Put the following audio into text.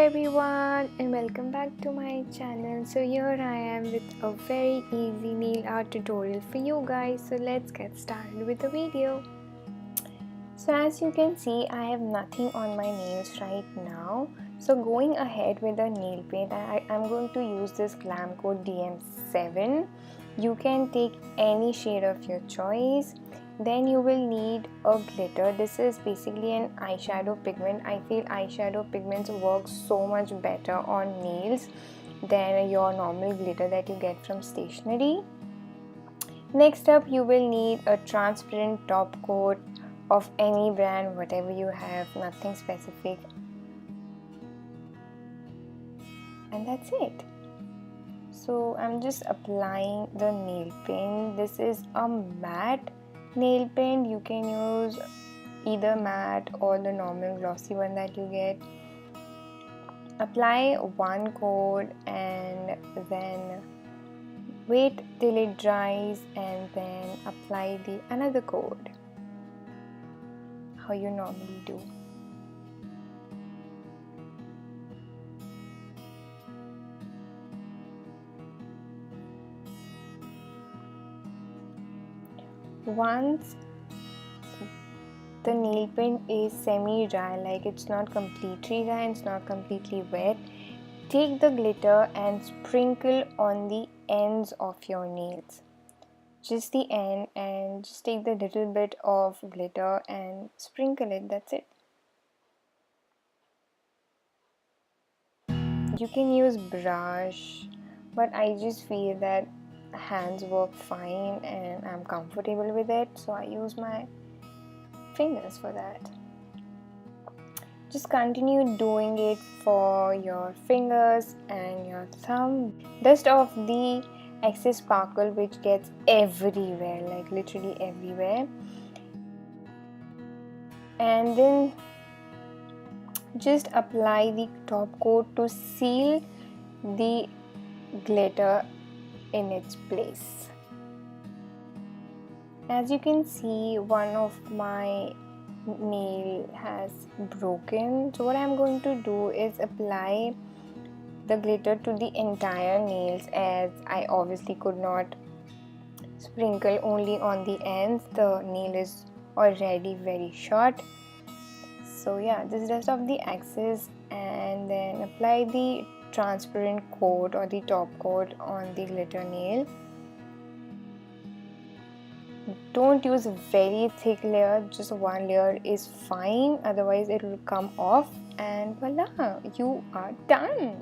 everyone and welcome back to my channel. So here I am with a very easy nail art tutorial for you guys. So let's get started with the video. So as you can see, I have nothing on my nails right now. So going ahead with the nail paint, I'm going to use this Glam Coat DM7. You can take any shade of your choice. Then you will need a glitter. This is basically an eyeshadow pigment. I feel eyeshadow pigments work so much better on nails than your normal glitter that you get from stationery. Next up, you will need a transparent top coat of any brand, whatever you have, nothing specific. And that's it. So I'm just applying the nail paint. This is a matte nail paint. You can use either matte or the normal glossy one that you get. Apply one coat and then wait till it dries and then apply the another coat, how you normally do. Once the nail paint is semi-dry, like it's not completely dry and it's not completely wet, take the glitter and sprinkle on the ends of your nails. Just the end, and just take the little bit of glitter and sprinkle it, that's it. You can use brush, but I just feel that hands work fine and I'm comfortable with it, so I use my fingers for that. Just continue doing it for your fingers and your thumb. Dust off the excess sparkle which gets everywhere, like literally everywhere, and then just apply the top coat to seal the glitter in its place. As you can see, one of my nail has broken, so what I'm going to do is apply the glitter to the entire nails, as I obviously could not sprinkle only on the ends. The nail is already very short, so yeah, just dust off the excess and then apply the transparent coat or the top coat on the glitter nail. Don't use a very thick layer, just one layer is fine, otherwise it will come off, and voila, you are done.